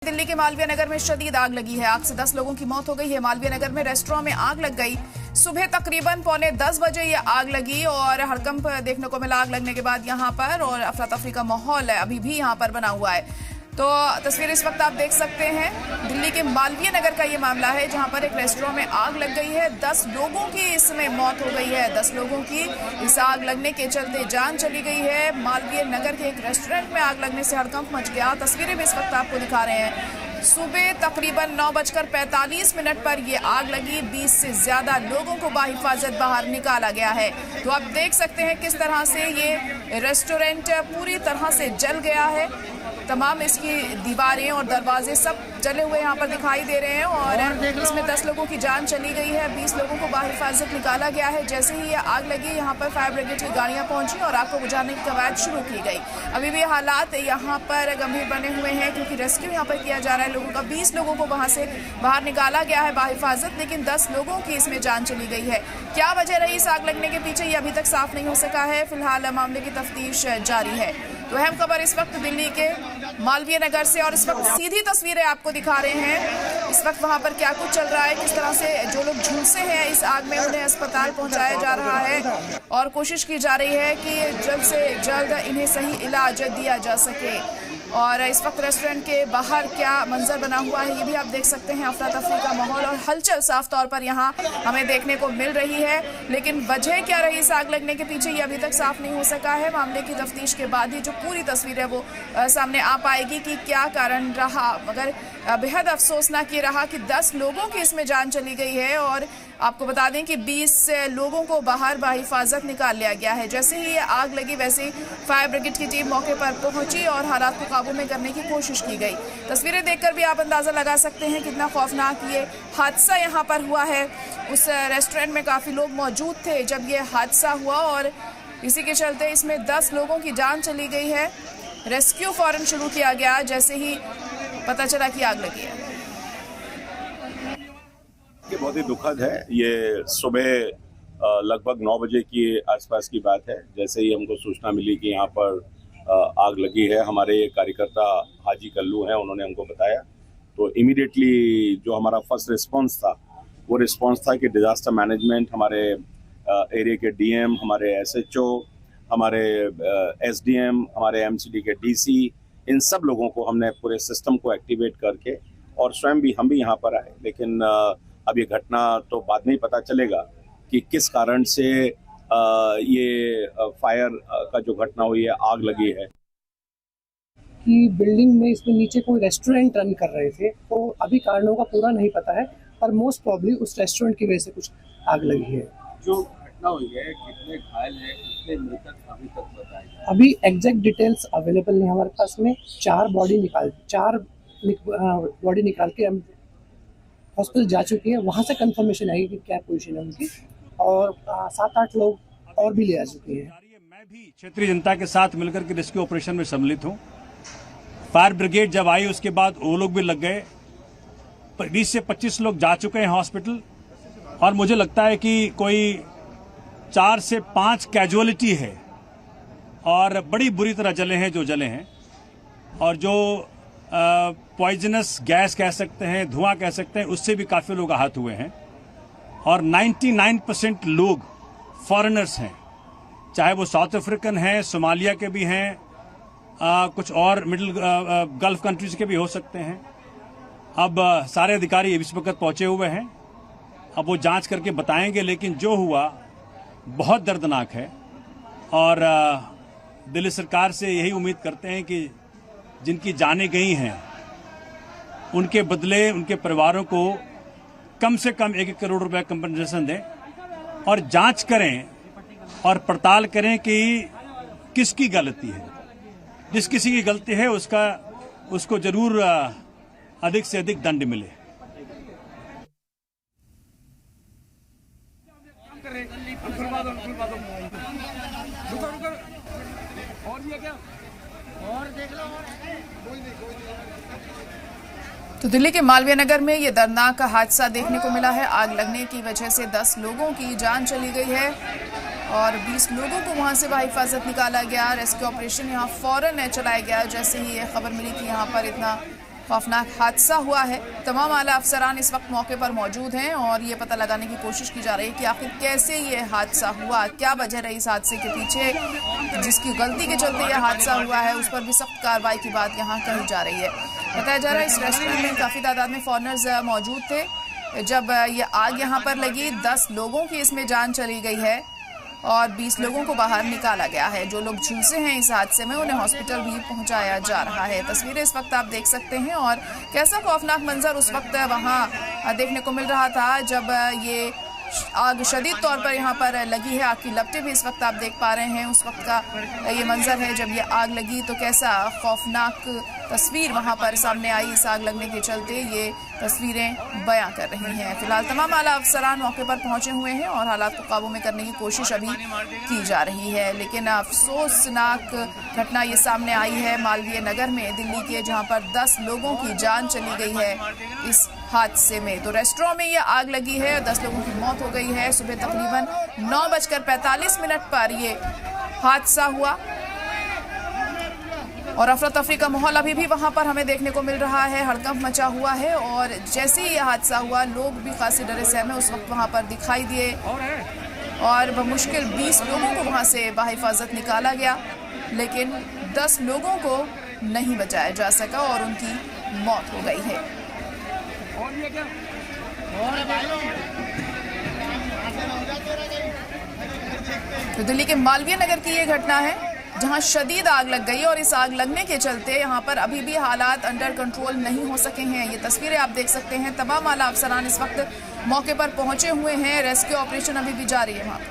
दिल्ली के मालवीय नगर में शदीद आग लगी है। आग से 10 लोगों की मौत हो गई है। मालवीय नगर में रेस्टोरेंट में आग लग गई। सुबह तकरीबन 9:45 बजे ये आग लगी और हड़कंप देखने को मिला आग लगने के बाद यहां पर, और अफरा तफरी का माहौल है अभी भी यहां पर बना हुआ है। तो तस्वीर इस वक्त आप देख सकते हैं, दिल्ली के मालवीय नगर का ये मामला है जहां पर एक रेस्टोरेंट में आग लग गई है। 10 लोगों की इसमें मौत हो गई है। 10 लोगों की इस आग लगने के चलते जान चली गई है। मालवीय नगर के एक रेस्टोरेंट में आग लगने से हड़कंप मच गया। तस्वीरें भी इस वक्त आपको दिखा रहे हैं। सुबह तकरीबन 9:45 पर ये आग लगी। 20 से ज्यादा लोगों को बाहिफाजत बाहर निकाला गया है। तो आप देख सकते हैं किस तरह से ये रेस्टोरेंट पूरी तरह से जल गया है। तमाम इसकी दीवारें और दरवाजे सब जले हुए यहाँ पर दिखाई दे रहे हैं और इसमें 10 लोगों की जान चली गई है। 20 लोगों को बाहिफाजत निकाला गया है। जैसे ही ये आग लगी, यहाँ पर फायर ब्रिगेड की गाड़ियाँ पहुंची और आग को बुझाने की कवायद शुरू की गई। अभी भी हालात यहाँ पर गंभीर बने हुए हैं क्योंकि रेस्क्यू यहाँ पर किया जा रहा है लोगों का। 20 लोगों को वहाँ से बाहर निकाला गया है बाहिफाजत, लेकिन 10 लोगों की इसमें जान चली गई है। क्या वजह रही इस आग लगने के पीछे, ये अभी तक साफ नहीं हो सका है। फिलहाल मामले की तफ्तीश जारी है। तो अहम खबर इस वक्त दिल्ली के मालवीय नगर से, और इस वक्त सीधी तस्वीरें आपको दिखा रहे हैं। इस वक्त वहां पर क्या कुछ चल रहा है, किस तरह से जो लोग झुलसे हैं इस आग में उन्हें अस्पताल पहुंचाया जा रहा है और कोशिश की जा रही है कि जल्द से जल्द इन्हें सही इलाज दिया जा सके। और इस वक्त रेस्टोरेंट के बाहर क्या मंजर बना हुआ है ये भी आप देख सकते हैं। अफरा तफरी का माहौल और हलचल साफ तौर पर यहाँ हमें देखने को मिल रही है, लेकिन वजह क्या रही इस आग लगने के पीछे ये अभी तक साफ नहीं हो सका है। मामले की तफ्तीश के बाद ही जो पूरी तस्वीर है वो सामने आ पाएगी कि क्या कारण रहा। मगर बेहद अफसोसनाक ये रहा कि 10 लोगों की इसमें जान चली गई है और आपको बता दें कि 20 लोगों को बाहर बाहिफाजत निकाल लिया गया है। जैसे ही ये आग लगी वैसे ही फायर ब्रिगेड की टीम मौके पर पहुंची और हालात को काबू में करने की कोशिश की गई। तस्वीरें देखकर भी आप अंदाजा लगा सकते हैं कितना खौफनाक ये हादसा यहाँ पर हुआ है। उस रेस्टोरेंट में काफ़ी लोग मौजूद थे जब ये हादसा हुआ और इसी के चलते इसमें 10 लोगों की जान चली गई है। रेस्क्यू फौरन शुरू किया गया जैसे ही पता चला कि आग लगी है। ये बहुत ही दुखद है। ये सुबह लगभग 9 बजे की आसपास की बात है। जैसे ही हमको सूचना मिली कि यहाँ पर आग लगी है, हमारे कार्यकर्ता हाजी कल्लू हैं, उन्होंने हमको बताया। तो इमीडिएटली जो हमारा फर्स्ट रिस्पांस था वो रिस्पांस था कि डिजास्टर मैनेजमेंट, हमारे एरिया के डीएम, हमारे एसएचओ, हमारे एसडीएम, हमारे एमसीडी के डीसी, इन सब लोगों को हमने पूरे सिस्टम को एक्टिवेट करके और स्वयं भी हम भी यहाँ पर आए। लेकिन अब ये घटना तो बाद में ही पता चलेगा कि किस कारण से ये फायर का जो घटना हुई है, आग लगी है। कि बिल्डिंग में इसमें नीचे कोई रेस्टोरेंट रन कर रहे थे, तो अभी कारणों का पूरा नहीं पता है, पर मोस्ट प्रॉब्ली उस रेस्टोरेंट की वजह से कुछ आग लगी है। जो घटना हुई है, कितने घायल हैं, कितने मृतक अभी तक बताए गए? अभी एग्जैक्ट डिटेल्स अवेलेबल नहीं हमारे पास में। 4 बॉडी निकाल के हम हॉस्पिटल जा चुकी है। वहाँ से कंफर्मेशन आई कि क्या पोजीशन है उनकी, और 7-8 लोग और भी ले आ चुके हैं। मैं भी क्षेत्रीय जनता के साथ मिलकर के रेस्क्यू ऑपरेशन में सम्मिलित हूँ। फायर ब्रिगेड जब आई उसके बाद वो लोग भी लग गए। 20 से 25 लोग जा चुके हैं हॉस्पिटल, और मुझे लगता है कि कोई 4 से 5 कैजुअलिटी है और बड़ी बुरी तरह जले हैं जो जले हैं, और जो पॉइजनस गैस कह सकते हैं, धुआं कह सकते हैं, उससे भी काफी लोग आहत हुए हैं। और 99% लोग फॉरेनर्स हैं, चाहे वो साउथ अफ्रीकन हैं, सोमालिया के भी हैं, कुछ और मिडिल गल्फ कंट्रीज के भी हो सकते हैं। अब सारे अधिकारी इस वक्त पहुंचे हुए हैं, अब वो जांच करके बताएंगे। लेकिन जो हुआ बहुत दर्दनाक है और दिल्ली सरकार से यही उम्मीद करते हैं कि जिनकी जानें गई हैं उनके बदले उनके परिवारों को कम से कम 1 करोड़ रुपए कंपनसेशन दें, और जांच करें और पड़ताल करें कि किसकी गलती है। जिस किसी की गलती है उसको जरूर अधिक से अधिक दंड मिले। तो दिल्ली के मालवीय नगर में ये दर्दनाक हादसा देखने को मिला है। आग लगने की वजह से 10 लोगों की जान चली गई है और 20 लोगों को वहां से बाहिफाजत निकाला गया। रेस्क्यू ऑपरेशन यहां फौरन चलाया गया जैसे ही ये खबर मिली कि यहां पर इतना खौफनाक हादसा हुआ है। तमाम आला अफसरान इस वक्त मौके पर मौजूद हैं और ये पता लगाने की कोशिश की जा रही है कि आखिर कैसे ये हादसा हुआ, क्या वजह रही इस हादसे के पीछे, जिसकी गलती के चलते यह हादसा हुआ है उस पर भी सख्त कार्रवाई की बात यहाँ कही जा रही है। बताया जा रहा है इस रेस्टोरेंट में काफ़ी तादाद में फॉरेनर्स मौजूद थे। जब ये आग यहाँ पर लगी 10 लोगों की इसमें जान चली गई है और 20 लोगों को बाहर निकाला गया है। जो लोग झुलसे हैं इस हादसे में उन्हें हॉस्पिटल भी पहुंचाया जा रहा है। तस्वीरें इस वक्त आप देख सकते हैं और कैसा खौफनाक मंजर उस वक्त वहां देखने को मिल रहा था जब ये आग शदीद तौर पर यहाँ पर लगी है। आग की लपटें भी इस वक्त आप देख पा रहे हैं। उस वक्त का ये मंजर है जब ये आग लगी तो कैसा खौफनाक तस्वीर वहाँ पर सामने आई। इस आग लगने के चलते ये तस्वीरें बयां कर रही हैं। फिलहाल तमाम आला अफसरान मौके पर पहुंचे हुए हैं और हालात को काबू में करने की कोशिश अभी की जा रही है। लेकिन अफसोसनाक घटना ये सामने आई है मालवीय नगर में दिल्ली के, जहाँ पर 10 लोगों की जान चली गई है इस हादसे में। तो रेस्टोरेंट में ये आग लगी है, 10 लोगों की मौत हो गई है। सुबह तकरीबन 9:45 पर ये हादसा हुआ और अफरा तफरी का माहौल अभी भी वहां पर हमें देखने को मिल रहा है। हड़कंप मचा हुआ है और जैसे ही ये हादसा हुआ लोग भी खासी डरे सहमे उस वक्त वहां पर दिखाई दिए और बमुश्किल 20 लोगों को वहां से बाहिफाजत निकाला गया, लेकिन 10 लोगों को नहीं बचाया जा सका और उनकी मौत हो गई है। तो दिल्ली के मालवीय नगर की ये घटना है जहां शदीद आग लग गई और इस आग लगने के चलते यहां पर अभी भी हालात अंडर कंट्रोल नहीं हो सके हैं। ये तस्वीरें आप देख सकते हैं। तमाम आला अफसरान इस वक्त मौके पर पहुंचे हुए हैं। रेस्क्यू ऑपरेशन अभी भी जारी है वहां पर।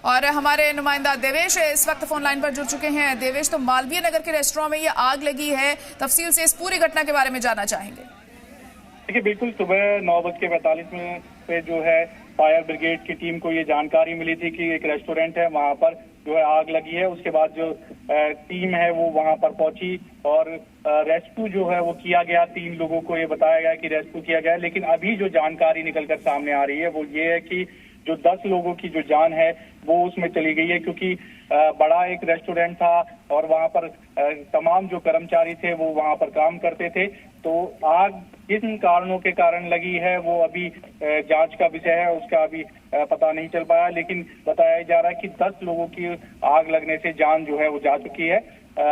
और हमारे नुमाइंदा देवेश इस वक्त फोन लाइन पर जुड़ चुके हैं। देवेश, तो मालवीय नगर के रेस्टोरेंट में ये आग लगी है, तफसील से इस पूरी घटना के बारे में जानना चाहेंगे। देखिए, बिल्कुल सुबह 9:45 पे जो है फायर ब्रिगेड की टीम को ये जानकारी मिली थी कि एक रेस्टोरेंट है वहां पर जो है आग लगी है। उसके बाद जो टीम है वो वहां पर पहुंची और रेस्क्यू जो है वो किया गया। 3 लोगों को ये बताया गया कि रेस्क्यू किया गया, लेकिन अभी जो जानकारी निकलकर सामने आ रही है वो ये है कि जो 10 लोगों की जो जान है वो उसमें चली गई है, क्योंकि बड़ा एक रेस्टोरेंट था और वहां पर तमाम जो कर्मचारी थे वो वहां पर काम करते थे। तो आग किन कारणों के कारण लगी है वो अभी जांच का विषय है, उसका अभी पता नहीं चल पाया, लेकिन बताया जा रहा है कि 10 लोगों की आग लगने से जान जो है वो जा चुकी है।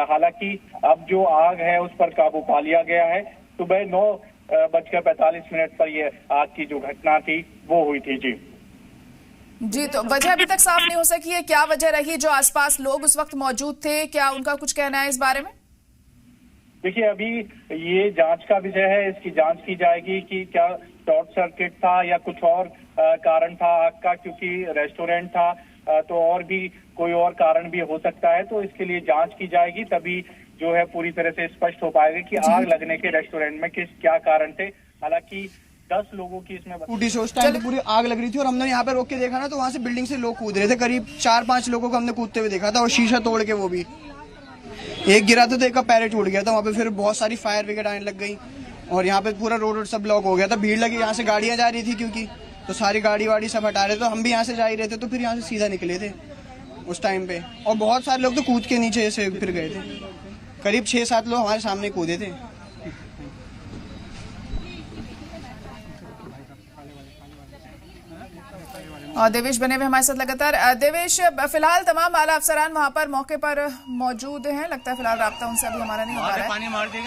हालांकि अब जो आग है उस पर काबू पा लिया गया है। सुबह 9:45 पर यह आग की जो घटना थी वो हुई थी। जी, तो वजह अभी तक साफ नहीं हो सकी है, क्या वजह रही? जो आसपास लोग उस वक्त मौजूद थे, क्या उनका कुछ कहना है इस बारे में? देखिए, अभी ये जांच का विषय है, इसकी जांच की जाएगी कि क्या शॉर्ट सर्किट था या कुछ और कारण था आग का, क्योंकि रेस्टोरेंट था तो और भी कोई और कारण भी हो सकता है। तो इसके लिए जांच की जाएगी, तभी जो है पूरी तरह से स्पष्ट हो पाएगा कि आग लगने के रेस्टोरेंट में क्या कारण थे। हालांकि 10 लोगों की इसमें टूटी से उस टाइम पे पूरी आग लग रही थी और हमने यहाँ पे रोक के देखा ना तो वहाँ से बिल्डिंग से लोग कूद रहे थे। करीब 4-5 लोगों को हमने कूदते हुए देखा था और शीशा तोड़ के, वो भी एक गिरा था तो एक का पैर टूट गया था। वहाँ पे फिर बहुत सारी फायर ब्रिगेड आने लग गई और यहाँ पे पूरा रोड सब ब्लॉक हो गया था। भीड़ लगी, यहाँ से गाड़ियाँ जा रही थी क्योंकि, तो सारी गाड़ी वाड़ी सब हटा रहे थे। तो हम भी यहाँ से जा ही रहे थे तो फिर यहाँ से सीधा निकले थे उस टाइम पे, और बहुत सारे लोग तो कूद के नीचे से फिर गए थे। करीब 6-7 लोग हमारे सामने कूदे थे। और देवेश बने हुए हमारे साथ लगातार। देवेश, फिलहाल तमाम आला अफसरान वहां पर मौके पर मौजूद हैं, लगता है फिलहाल राब्ता उनसे अभी हमारा नहीं हो पा रहा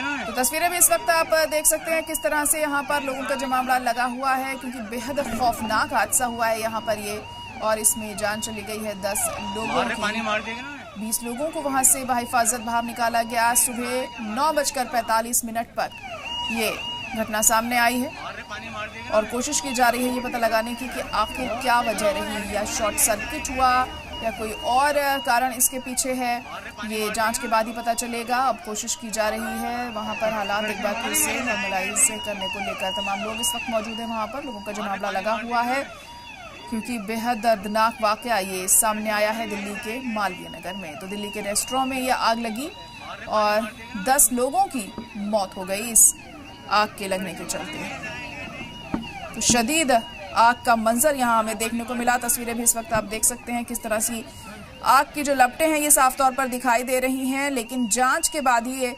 है। तो तस्वीरें भी इस वक्त आप देख सकते हैं किस तरह से यहाँ पर लोगों का जमावड़ा लगा हुआ है, क्योंकि बेहद खौफनाक हादसा हुआ है यहाँ पर ये, और इसमें जान चली गई है 10 लोगों की। 20 लोगों को वहां से बाहिफाजत बाहर निकाला गया। सुबह 9:45 पर ये घटना सामने आई है और कोशिश की जा रही है ये पता लगाने की कि आखिर क्या वजह रही, या शॉर्ट सर्किट हुआ या कोई और कारण इसके पीछे है। ये जांच के बाद ही पता चलेगा। अब कोशिश की जा रही है वहां पर हालात एक बार फिर से नॉर्मलाइज करने को लेकर। तमाम लोग इस वक्त मौजूद हैं वहां पर, लोगों का जमावड़ा लगा हुआ है, क्योंकि बेहद दर्दनाक वाकया ये सामने आया है दिल्ली के मालवीय नगर में। तो दिल्ली के रेस्टोरेंट में ये आग लगी और 10 लोगों की मौत हो गई इस आग के लगने के चलते। तो शदीद आग का मंजर यहाँ हमें देखने को मिला। तस्वीरें भी इस वक्त आप देख सकते हैं किस तरह से आग की जो लपटें हैं ये साफ तौर पर दिखाई दे रही हैं, लेकिन जांच के बाद ही ये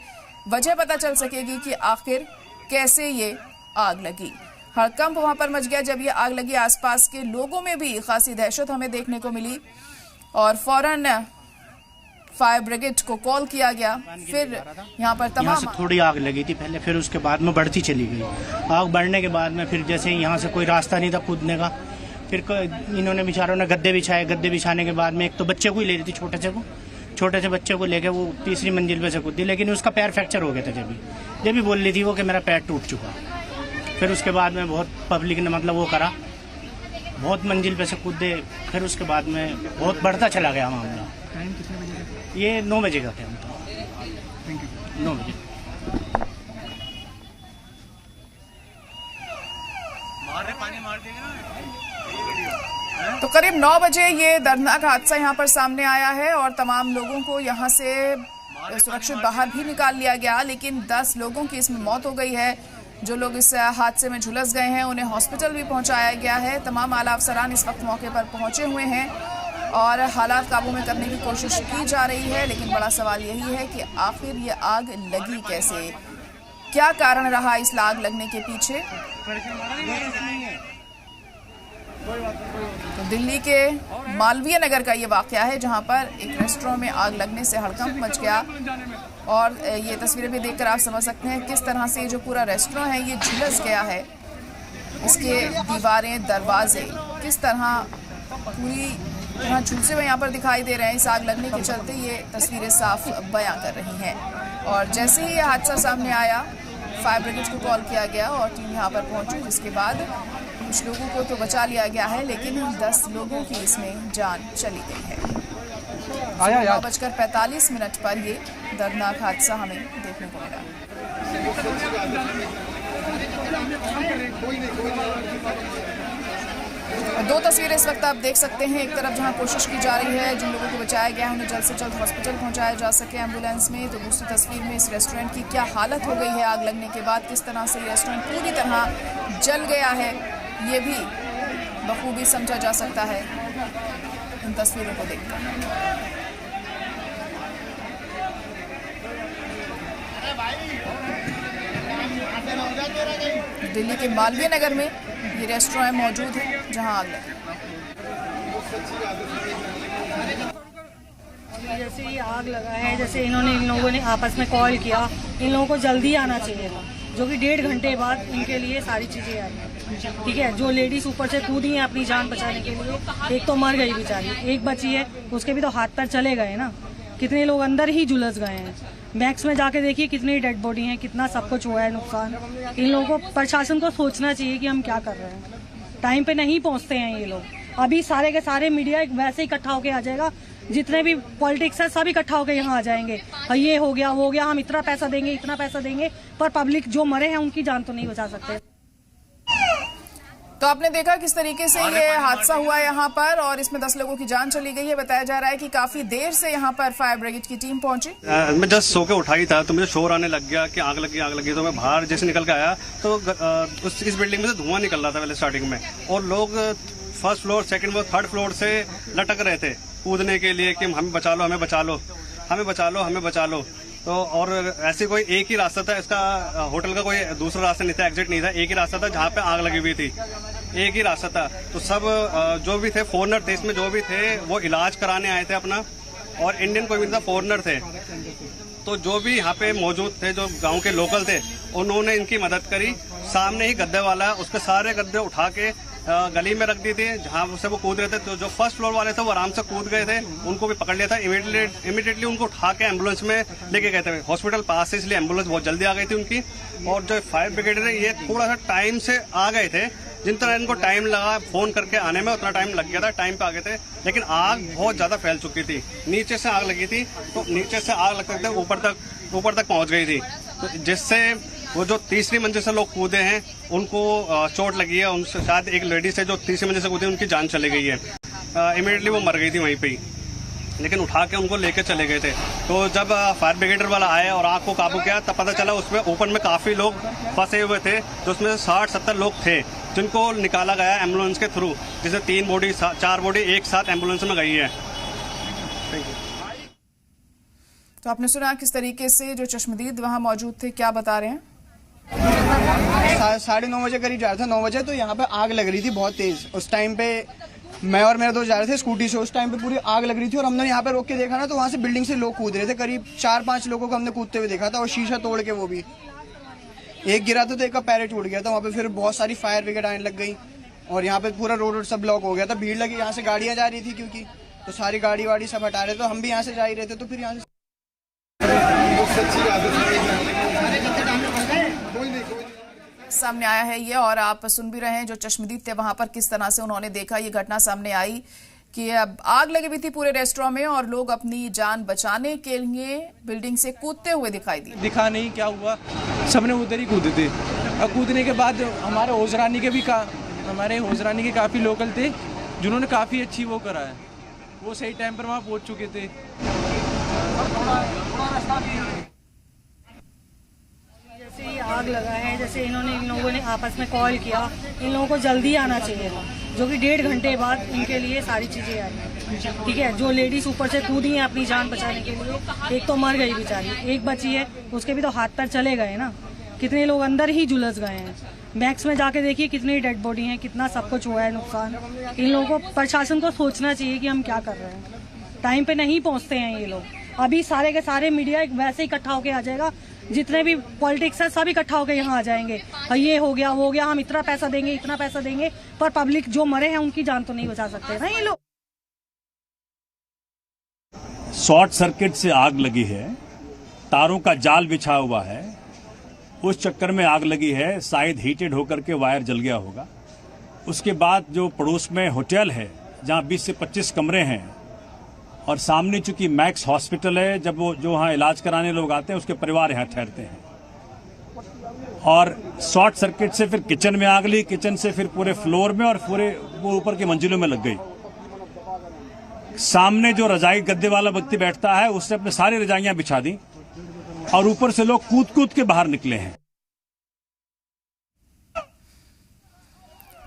वजह पता चल सकेगी कि आखिर कैसे ये आग लगी। हड़कंप वहां पर मच गया जब ये आग लगी। आसपास के लोगों में भी खासी दहशत हमें देखने को मिली और फौरन फायर ब्रिगेड को कॉल किया गया। फिर यहाँ पर यहाँ से थोड़ी आग लगी थी पहले, फिर उसके बाद में बढ़ती चली गई। आग बढ़ने के बाद में फिर जैसे यहाँ से कोई रास्ता नहीं था कूदने का, फिर इन्होंने बेचारों ने गद्दे बिछाए। गद्दे बिछाने के बाद में एक तो बच्चे को ही ले रही थी, छोटे से बच्चे को लेके वो तीसरी मंजिल पे से कूदी, लेकिन उसका पैर फ्रैक्चर हो गया था। जब भी बोल रही थी वो कि मेरा पैर टूट चुका। फिर उसके बाद में बहुत पब्लिक ने मतलब वो करा, बहुत मंजिल पे से कूदे। फिर उसके बाद में बहुत बढ़ता चला गया मामला। टाइम कितने बजे का? ये 9 बजे का टाइम था। 9 बजे। तो करीब 9 बजे ये दर्दनाक हादसा यहाँ पर सामने आया है और तमाम लोगों को यहाँ से सुरक्षित बाहर भी निकाल लिया गया, लेकिन 10 लोगों की इसमें मौत हो गई है। जो लोग इस हादसे में झुलस गए हैं उन्हें हॉस्पिटल भी पहुंचाया गया है। तमाम आला अफसरान इस वक्त मौके पर पहुंचे हुए हैं और हालात काबू में करने की कोशिश की जा रही है, लेकिन बड़ा सवाल यही है कि आखिर ये आग लगी कैसे, क्या कारण रहा इस आग लगने के पीछे। तो दिल्ली के मालवीय नगर का ये वाकया है जहां पर एक रेस्टोरेंट में आग लगने से हड़कंप मच गया और ये तस्वीरें भी देखकर आप समझ सकते हैं किस तरह से ये जो पूरा रेस्टोरेंट है ये झुलस गया है। इसके दीवारें, दरवाजे किस तरह पूरी तरह झुलसे हुए यहाँ पर दिखाई दे रहे हैं। इस आग लगने के चलते ये तस्वीरें साफ बयां कर रही हैं। और जैसे ही ये हादसा सामने आया, फायर ब्रिगेड को कॉल किया गया और टीम यहाँ पर पहुंची, जिसके बाद कुछ लोगों को तो बचा लिया गया है, लेकिन 10 लोगों की इसमें जान चली गई है। 9:45 पर ये दर्दनाक हादसा हमें देखने को मिला। दो तस्वीरें इस वक्त आप देख सकते हैं। एक तरफ जहां कोशिश की जा रही है जिन लोगों को बचाया गया है उन्हें जल्द से जल्द हॉस्पिटल पहुंचाया जा सके एम्बुलेंस में, तो दूसरी तस्वीर में इस रेस्टोरेंट की क्या हालत हो गई है आग लगने के बाद, किस तरह से रेस्टोरेंट पूरी तरह जल गया है, ये भी बखूबी समझा जा सकता है इन तस्वीरों को देखकर। दिल्ली के मालवीय नगर में ये रेस्टोरेंट मौजूद है जहां आग लगी। जैसे ये आग लगा है, जैसे इन लोगों ने आपस में कॉल किया, इन लोगों को जल्दी आना चाहिए था, जो कि 1.5 घंटे बाद इनके लिए सारी चीजें आई। ठीक है, जो लेडीज ऊपर से कूदी हैं अपनी जान बचाने के लिए, एक तो मर गई बेचारी, एक बची है, उसके भी तो हाथ पैर चले गए ना। कितने लोग अंदर ही झुलस गए हैं। मैक्स में जाके देखिए कितनी डेड बॉडी है, कितना सब कुछ हुआ है नुकसान। इन लोगों को, प्रशासन को सोचना चाहिए कि हम क्या कर रहे हैं। टाइम पे नहीं पहुंचते हैं ये लोग। अभी सारे के सारे मीडिया वैसे ही इकट्ठा होके आ जाएगा, जितने भी पॉलिटिक्स है सब इकट्ठा होके यहाँ आ जाएंगे, ये हो गया वो हो गया, हम इतना पैसा देंगे इतना पैसा देंगे, पर पब्लिक जो मरे हैं उनकी जान तो नहीं बचा सकते। तो आपने देखा किस तरीके से ये हादसा हुआ यहाँ पर और इसमें 10 लोगों की जान चली गई है। बताया जा रहा है कि काफी देर से यहाँ पर फायर ब्रिगेड की टीम पहुंची। मैं जस्ट सो के उठा ही था तो मुझे शोर आने लग गया कि आग लगी। तो मैं बाहर जैसे निकल के आया तो इस बिल्डिंग में से धुआं निकल रहा था पहले स्टार्टिंग में, और लोग first floor, second floor, third floor से लटक रहे थे कूदने के लिए कि हमें बचा लो, हमें बचा लो, हमें बचा लो, हमें बचा लो। तो और ऐसे कोई एक ही रास्ता था, इसका होटल का कोई दूसरा रास्ता नहीं था, एग्जिट नहीं था, एक ही रास्ता था जहाँ पे आग लगी हुई थी, एक ही रास्ता था। तो सब जो भी थे फॉरेनर थे, इसमें जो भी थे वो इलाज कराने आए थे अपना, और इंडियन कोई भी था, फॉरेनर थे। तो जो भी यहाँ पे मौजूद थे, जो गांव के लोकल थे, उन्होंने इनकी मदद करी। सामने ही गद्दे वाला है, उसके सारे गद्दे उठा के गली में रख दी थी जहाँ से वो कूद रहे थे। तो जो फर्स्ट फ्लोर वाले थे वो आराम से कूद गए थे, उनको भी पकड़ लिया था। इमीडिएटली उनको उठा के एम्बुलेंस में लेके गए थे हॉस्पिटल पास से, इसलिए एम्बुलेंस बहुत जल्दी आ गई थी उनकी। और जो फायर ब्रिगेड है ये थोड़ा सा टाइम से आ गए थे, जिन तरह इनको टाइम लगा फोन करके आने में उतना टाइम लग गया था, टाइम पे आ गए थे। लेकिन आग बहुत ज्यादा फैल चुकी थी, नीचे से आग लगी थी, तो नीचे से आग लगते थे ऊपर तक पहुंच गई थी, तो जिससे वो जो तीसरी मंजिल से लोग कूदे हैं उनको चोट लगी है। उनसे शायद एक लेडीज है जो तीसरी मंजिल से कूदी, उनकी जान चली गई है। इमीडिएटली वो मर गई थी वहीं पे ही, लेकिन उठा के उनको लेके चले गए थे। तो जब फायर ब्रिगेडर वाला आया और आग को काबू किया तब पता चला उसमें ओपन में काफी लोग फंसे हुए थे, तो उसमें 60-70 लोग थे जिनको निकाला गया एम्बुलेंस के थ्रू, जिसे 4 बॉडी एक साथ एम्बुलेंस में गई है। तो आपने सुना किस तरीके से जो चश्मदीद वहां मौजूद थे क्या बता रहे हैं। 9:30 बजे करीब जा रहा था, 9 बजे, तो यहाँ पे आग लग रही थी बहुत तेज। उस टाइम पे मैं और मेरे दोस्त जा रहे थे स्कूटी से, उस टाइम पे पूरी आग लग रही थी और हमने यहाँ पे रोक के देखा ना तो वहाँ से बिल्डिंग से लोग कूद रहे थे। करीब 4-5 लोगों को हमने कूदते हुए देखा था और शीशा तोड़ के, वो भी एक गिरा था तो एक का पैर टूट गया था। वहाँ पे फिर बहुत सारी फायर ब्रिगेड आने लग गई और यहाँ पे पूरा रोड सब ब्लॉक हो गया था। भीड़ लगी, यहाँ से गाड़ियाँ जा रही थी क्योंकि, तो सारी गाड़ी वाड़ी सब हटा रहे थे। तो हम भी यहाँ से जा ही रहे थे, तो फिर यहाँ से सामने आया है ये, और आप सुन भी रहे हैं जो चश्मदीद थे वहां पर किस तरह से उन्होंने देखा। ये घटना सामने आई कि अब आग लगी हुई थी पूरे रेस्टोरेंट में और लोग अपनी जान बचाने के लिए बिल्डिंग से कूदते हुए दिखाई दिए। दिखा नहीं क्या हुआ, सबने उधर ही कूदे थे। और कूदने के बाद हमारे होजरानी के काफ़ी लोकल थे जिन्होंने काफ़ी अच्छी वो करा है, वो सही टाइम पर वहाँ पहुँच चुके थे। जैसे ये आग लगा है, जैसे इन लोगों ने आपस में कॉल किया, इन लोगों को जल्दी आना चाहिए था, जो कि 1.5 घंटे बाद इनके लिए सारी चीज़ें आई। ठीक है, जो लेडीज ऊपर से कूदी हैं अपनी जान बचाने के लिए, एक तो मर गई बेचारी, एक बची है, उसके भी तो हाथ पैर चले गए ना। कितने लोग अंदर ही झुलस गए हैं। मैक्स में जाके देखिए कितनी डेड बॉडी है, कितना सब कुछ हुआ है नुकसान। इन लोगों को, प्रशासन को सोचना चाहिए कि हम क्या कर रहे हैं। टाइम पे नहीं पहुंचते हैं ये लोग। अभी सारे के सारे मीडिया वैसे ही इकट्ठा होके आ जाएगा, जितने भी पॉलिटिक्स है सब इकट्ठा होकर यहाँ आ जाएंगे, ये हो गया वो हो गया, हम इतना पैसा देंगे, पर पब्लिक जो मरे हैं उनकी जान तो नहीं बचा सकते ना ये लोग। शॉर्ट सर्किट से आग लगी है, तारों का जाल बिछा हुआ है, उस चक्कर में आग लगी है। शायद हीटेड होकर के वायर जल गया होगा। उसके बाद जो पड़ोस में होटल है जहां 20 से 25 कमरे हैं और सामने चूंकि मैक्स हॉस्पिटल है, जब वो जो वहाँ इलाज कराने लोग आते हैं उसके परिवार यहाँ ठहरते हैं। और शॉर्ट सर्किट से फिर किचन में आग लगी, किचन से फिर पूरे फ्लोर में और पूरे वो ऊपर की मंजिलों में लग गई। सामने जो रजाई गद्दे वाला व्यक्ति बैठता है उसने अपने सारी रजाइयां बिछा दी और ऊपर से लोग कूद कूद के बाहर निकले हैं।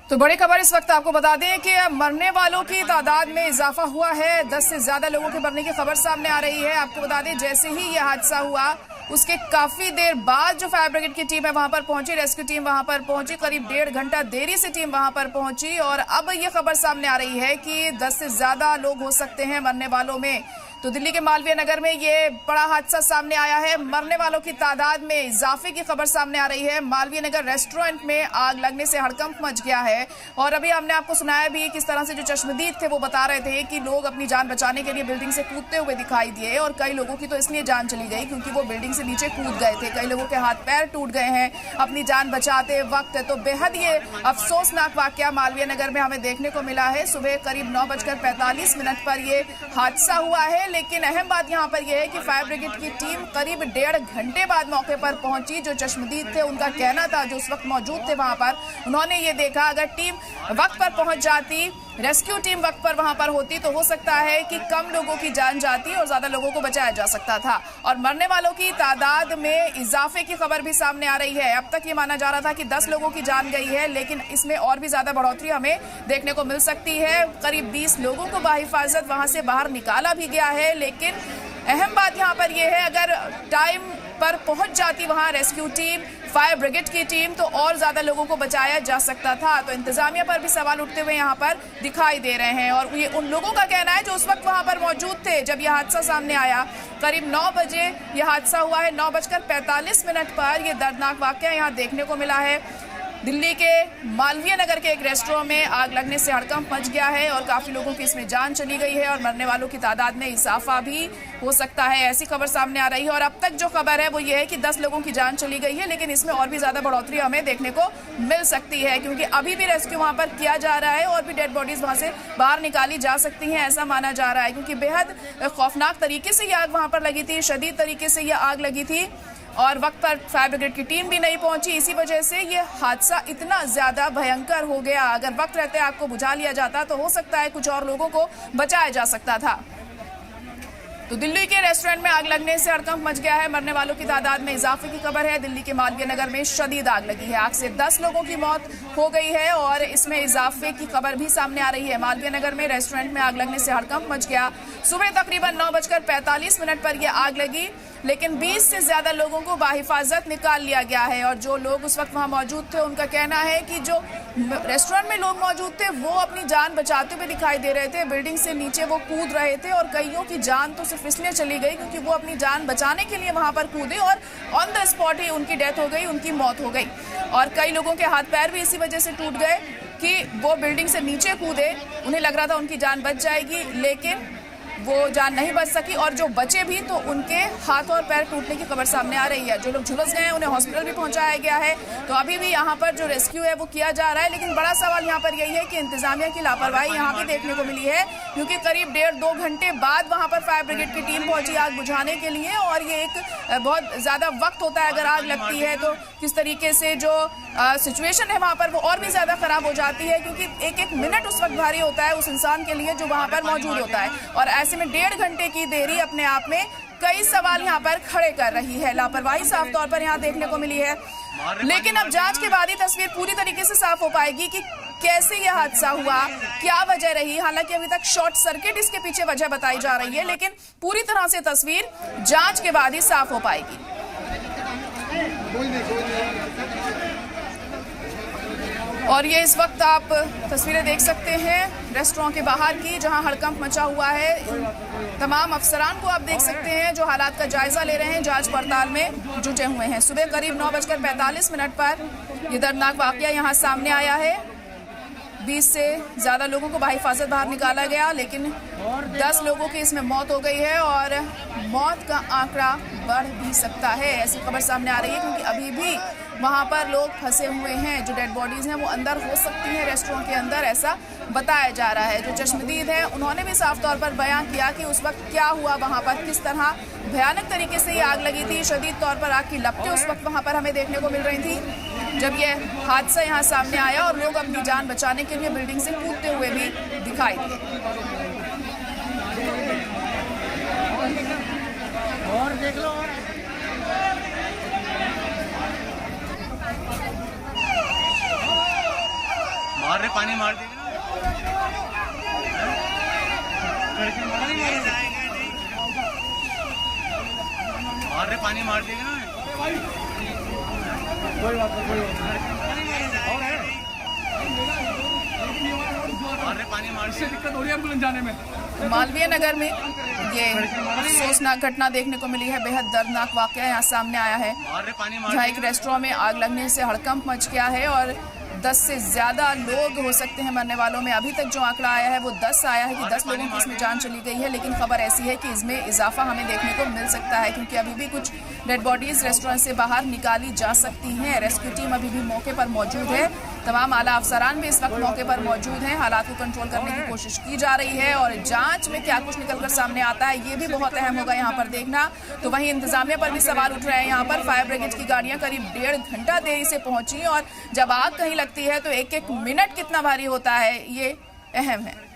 तो बड़ी खबर इस वक्त आपको बता दें कि मरने वालों की तादाद में इजाफा हुआ है। 10 से ज्यादा लोगों के मरने की खबर सामने आ रही है। आपको बता दें जैसे ही यह हादसा हुआ उसके काफी देर बाद जो फायर ब्रिगेड की टीम है वहां पर पहुंची, रेस्क्यू टीम वहां पर पहुंची, करीब 1.5 घंटा देरी से टीम वहां पर पहुंची और अब यह खबर सामने आ रही है कि 10 से ज्यादा लोग हो सकते हैं मरने वालों में। तो दिल्ली के मालवीय नगर में ये बड़ा हादसा सामने आया है। मरने वालों की तादाद में इजाफे की खबर सामने आ रही है। मालवीय नगर रेस्टोरेंट में आग लगने से हड़कंप मच गया है और अभी हमने आपको सुनाया भी किस तरह से जो चश्मदीद थे वो बता रहे थे कि लोग अपनी जान बचाने के लिए बिल्डिंग से कूदते हुए दिखाई दिए और कई लोगों की तो इसलिए जान चली गई क्योंकि वो बिल्डिंग से नीचे कूद गए थे। कई लोगों के हाथ पैर टूट गए हैं अपनी जान बचाते वक्त। तो बेहद ये अफसोसनाक वाकया मालवीय नगर में हमें देखने को मिला है। सुबह करीब 9:45 पर ये हादसा हुआ है, लेकिन अहम बात यहाँ पर यह है कि फायर ब्रिगेड की टीम करीब 1.5 घंटे बाद मौके पर पहुंची। जो चश्मदीद थे उनका कहना था, जो उस वक्त मौजूद थे वहां पर, उन्होंने ये देखा अगर टीम वक्त पर पहुंच जाती, रेस्क्यू टीम वक्त पर वहां पर होती तो हो सकता है कि कम लोगों की जान जाती और ज्यादा लोगों को बचाया जा सकता था। और मरने वालों की तादाद में इजाफे की खबर भी सामने आ रही है। अब तक ये माना जा रहा था कि 10 लोगों की जान गई है, लेकिन इसमें और भी ज्यादा बढ़ोतरी हमें देखने को मिल सकती है। करीब 20 लोगों को बाहिफाजत वहां से बाहर निकाला भी गया है, लेकिन अहम बात यहाँ पर यह है अगर टाइम पर पहुंच जाती वहां रेस्क्यू टीम, फायर ब्रिगेड की टीम, तो और ज्यादा लोगों को बचाया जा सकता था। तो इंतजामिया पर भी सवाल उठते हुए यहाँ पर दिखाई दे रहे हैं और ये उन लोगों का कहना है जो उस वक्त वहां पर मौजूद थे जब यह हादसा सामने आया। करीब 9 बजे यह हादसा हुआ है। 9:45 पर यह दर्दनाक वाकया यहाँ देखने को मिला है। दिल्ली के मालवीय नगर के एक रेस्टोरेंट में आग लगने से हड़कंप मच गया है और काफी लोगों की इसमें जान चली गई है और मरने वालों की तादाद में इजाफा भी हो सकता है, ऐसी खबर सामने आ रही है। और अब तक जो खबर है वो ये है कि 10 लोगों की जान चली गई है, लेकिन इसमें और भी ज्यादा बढ़ोतरी हमें देखने को मिल सकती है क्योंकि अभी भी रेस्क्यू वहां पर किया जा रहा है और भी डेड बॉडीज वहां से बाहर निकाली जा सकती हैं, ऐसा माना जा रहा है क्योंकि बेहद खौफनाक तरीके से यह आग वहां पर लगी थी, शदीद तरीके से यह आग लगी थी और वक्त पर फायर ब्रिगेड की टीम भी नहीं पहुंची। इसी वजह से ये हादसा इतना ज्यादा भयंकर हो गया। अगर वक्त रहते आग को बुझा लिया जाता तो हो सकता है कुछ और लोगों को बचाया जा सकता था। तो दिल्ली के रेस्टोरेंट में आग लगने से हड़कंप मच गया है। मरने वालों की तादाद में इजाफे की खबर है। दिल्ली के मालवीय नगर में शदीद आग लगी है। आग से 10 लोगों की मौत हो गई है और इसमें इजाफे की खबर भी सामने आ रही है। मालवीय नगर में रेस्टोरेंट में आग लगने से हड़कंप मच गया। सुबह तकरीबन 9:45 पर यह आग लगी, लेकिन 20 से ज्यादा लोगों को बाहिफाजत निकाल लिया गया है। और जो लोग उस वक्त वहां मौजूद थे, उनका कहना है कि जो रेस्टोरेंट में लोग मौजूद थे वो अपनी जान बचाते हुए दिखाई दे रहे थे। बिल्डिंग से नीचे वो कूद रहे थे और कईयों की जान तो सिर्फ इसलिए चली गई क्योंकि वो अपनी जान बचाने के लिए वहां पर कूदे और ऑन द स्पॉट ही उनकी डेथ हो गई, उनकी मौत हो गई। और कई लोगों के हाथ पैर भी इसी वजह से टूट गए कि वो बिल्डिंग से नीचे कूदे, उन्हें लग रहा था उनकी जान बच जाएगी, लेकिन वो जान नहीं बच सकी। और जो बचे भी तो उनके हाथ और पैर टूटने की खबर सामने आ रही है। जो लोग झुलस गए हैं उन्हें हॉस्पिटल भी पहुंचाया गया है। तो अभी भी यहाँ पर जो रेस्क्यू है वो किया जा रहा है, लेकिन बड़ा सवाल यहाँ पर यही है कि इंतजामिया की लापरवाही यहाँ भी देखने को मिली है, क्योंकि करीब 1.5-2 घंटे बाद वहाँ पर फायर ब्रिगेड की टीम पहुंची आग बुझाने के लिए। और ये एक बहुत ज्यादा वक्त होता है, अगर आग लगती है तो किस तरीके से जो सिचुएशन है वहाँ पर वो और भी ज्यादा खराब हो जाती है, क्योंकि एक एक मिनट उस वक्त भारी होता है उस इंसान के लिए जो वहाँ पर मौजूद होता है। और ऐसे में 1.5 घंटे की देरी अपने आप में कई सवाल यहाँ पर खड़े कर रही है। लापरवाही साफ तौर पर यहाँ देखने को मिली है, लेकिन अब जांच के बाद ही तस्वीर पूरी तरीके से साफ हो पाएगी कि कैसे यह हादसा हुआ, क्या वजह रही। हालांकि अभी तक शॉर्ट सर्किट इसके पीछे वजह बताई जा रही है, लेकिन पूरी तरह से तस्वीर जांच के बाद ही साफ हो पाएगी। और ये इस वक्त आप तस्वीरें देख सकते हैं रेस्टोरेंट के बाहर की, जहां हड़कंप मचा हुआ है। तमाम अफसरान को आप देख सकते हैं जो हालात का जायजा ले रहे हैं, जांच पड़ताल में जुटे हुए हैं। सुबह करीब 9:45 पर ये दर्दनाक वाकया यहां सामने आया है। 20 से ज्यादा लोगों को बाहिफाजत बाहर निकाला गया, लेकिन 10 लोगों की इसमें मौत हो गई है और मौत का आंकड़ा बढ़ भी सकता है, ऐसी खबर सामने आ रही है, क्योंकि अभी भी वहां पर लोग फंसे हुए हैं। जो डेड बॉडीज हैं वो अंदर हो सकती हैं रेस्टोरेंट के अंदर, ऐसा बताया जा रहा है। जो चश्मदीद हैं उन्होंने भी साफ तौर पर बयां किया कि उस वक्त क्या हुआ वहां पर, किस तरह भयानक तरीके से ये आग लगी थी। शदीद तौर पर आग की लपटें उस वक्त वहां पर हमें देखने को मिल रही थी जब ये हादसा यहाँ सामने आया और लोग अपनी जान बचाने के लिए बिल्डिंग से कूदते हुए भी दिखाई दिए। और देख लो, मार रहे, पानी मार देगा मार रहे, पानी मार देगा ना। कोई बात नहीं, कोई बात नहीं, पानी मार से दिक्कत हो रही है एम्बुलेंस जाने में। मालवीय नगर में ये अफसोसनाक घटना देखने को मिली है। बेहद दर्दनाक वाकया यहाँ सामने आया है, जहाँ एक रेस्टोरेंट में आग लगने से हड़कंप मच गया है और 10 से ज्यादा लोग हो सकते हैं मरने वालों में। अभी तक जो आंकड़ा आया है वो 10 आया है कि 10 लोगों की इसमें जान चली गई है, लेकिन खबर ऐसी है कि इसमें इजाफा हमें देखने को मिल सकता है, क्योंकि अभी भी कुछ डेड बॉडीज रेस्टोरेंट से बाहर निकाली जा सकती हैं। रेस्क्यू टीम अभी भी मौके पर मौजूद है, तमाम आला अफसरान भी इस वक्त मौके पर मौजूद हैं। हालात को कंट्रोल करने की कोशिश की जा रही है और जांच में क्या कुछ निकलकर सामने आता है ये भी बहुत अहम होगा यहाँ पर देखना। तो वहीं इंतजामिया पर भी सवाल उठ रहे हैं। यहाँ पर फायर ब्रिगेड की गाड़ियां करीब 1.5 घंटा देरी से पहुंची और जब आग कहीं लगती है तो एक एक मिनट कितना भारी होता है, ये अहम है।